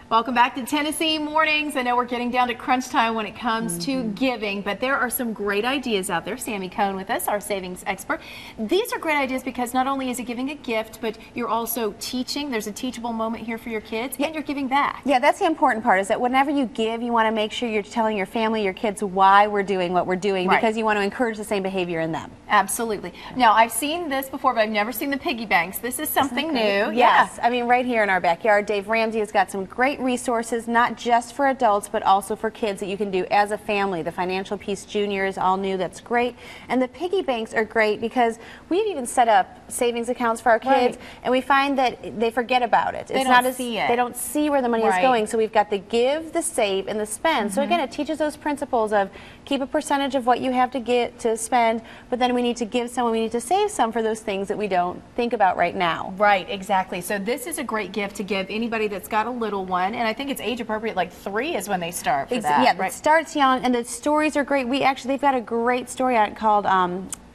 Welcome back to Tennessee Mornings. I know we're getting down to crunch time when it comes to giving, but there are some great ideas out there. Sami Cone with us, our savings expert. These are great ideas because not only is it giving a gift, but you're also teaching. There's a teachable moment here for your kids, and you're giving back. Yeah, that's the important part, is that whenever you give, you want to make sure you're telling your family, your kids, why we're doing what we're doing, because you want to encourage the same behavior in them. Absolutely. Now, I've seen this before, but I've never seen the piggy banks. This is something new. Yes. I mean, right here in our backyard, Dave Ramsey has got some great resources, not just for adults, but also for kids that you can do as a family. The Financial Peace Junior is all new. That's great. And the piggy banks are great because we've even set up savings accounts for our kids, and we find that they forget about it. They don't see where the money is going. So we've got the give, the save, and the spend. So again, it teaches those principles of keep a percentage of what you have to get to spend, but then we need to give some, we need to save some for those things that we don't think about right now. Right, exactly. So this is a great gift to give anybody that's got a little one, and I think it's age appropriate, like 3 is when they start for that. Yeah, it starts young, and the stories are great. They've got a great story on it called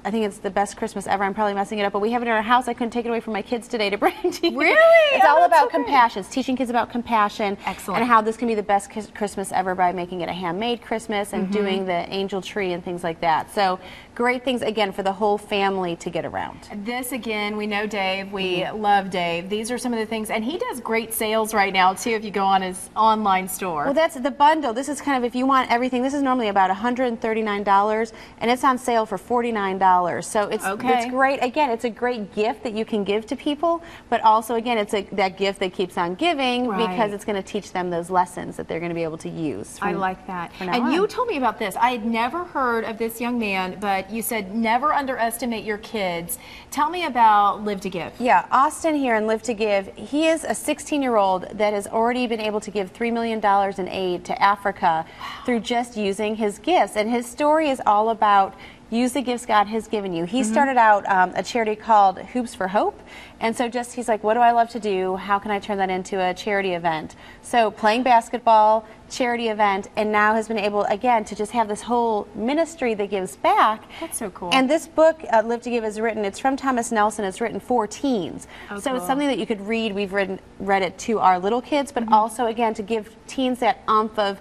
I think it's the best Christmas ever. I'm probably messing it up, but we have it in our house. I couldn't take it away from my kids today to bring to you. Really? It's all about compassion. It's teaching kids about compassion. Excellent. And how this can be the best Christmas ever by making it a handmade Christmas and doing the angel tree and things like that. So great things, again, for the whole family to get around. This, again, we know Dave. We love Dave. These are some of the things, and he does great sales right now, too, if you go on his online store. Well, that's the bundle. This is kind of, if you want everything, this is normally about $139, and it's on sale for $49. So it's great. Again, it's a great gift that you can give to people, but also, again, it's that gift that keeps on giving because it's going to teach them those lessons that they're going to be able to use. I like that. And you told me about this. I had never heard of this young man, but you said never underestimate your kids. Tell me about Live to Give. Yeah, Austin here in Live to Give, he is a 16-year-old that has already been able to give $3 million in aid to Africa through just using his gifts. And his story is all about use the gifts God has given you. He started out a charity called Hoops for Hope, and so he's like, what do I love to do? How can I turn that into a charity event? So playing basketball, charity event, and now has been able, again, to just have this whole ministry that gives back. That's so cool. And this book, Live to Give, is written, it's from Thomas Nelson, it's written for teens. So it's something that you could read. We've read it to our little kids, but also, again, to give teens that oomph of,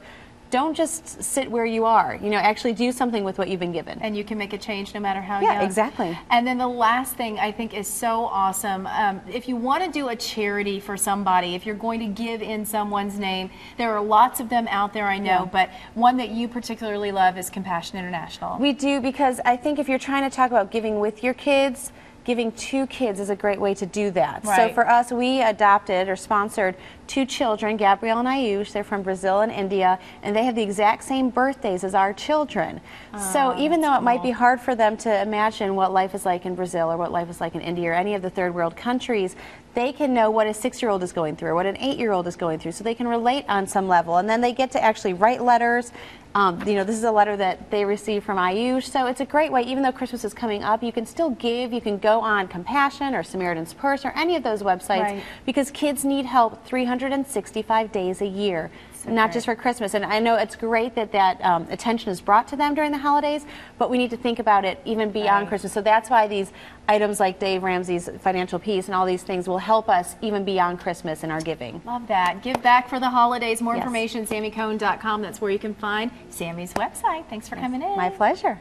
don't just sit where you are, actually do something with what you've been given. And you can make a change no matter how young. Yeah, exactly. And then the last thing I think is so awesome, if you want to do a charity for somebody, if you're going to give in someone's name, there are lots of them out there, I know, but one that you particularly love is Compassion International. We do, because I think if you're trying to talk about giving with your kids, giving to kids is a great way to do that. So for us, we adopted or sponsored 2 children, Gabrielle and Ayush. They're from Brazil and India, and they have the exact same birthdays as our children. So even though it might be hard for them to imagine what life is like in Brazil or what life is like in India or any of the third world countries, they can know what a 6-year-old is going through or what an 8-year-old is going through, so they can relate on some level. And then they get to actually write letters. This is a letter that they received from Ayush, so it's a great way. Even though Christmas is coming up, you can still give. You can go on Compassion or Samaritan's Purse or any of those websites because kids need help 365 days a year. Not just for Christmas. And I know it's great that attention is brought to them during the holidays, but we need to think about it even beyond Christmas. So that's why these items like Dave Ramsey's Financial Peace and all these things will help us even beyond Christmas in our giving. Love that. Give back for the holidays. More information, SamiCone.com. That's where you can find Sami's website. Thanks for coming in. My pleasure.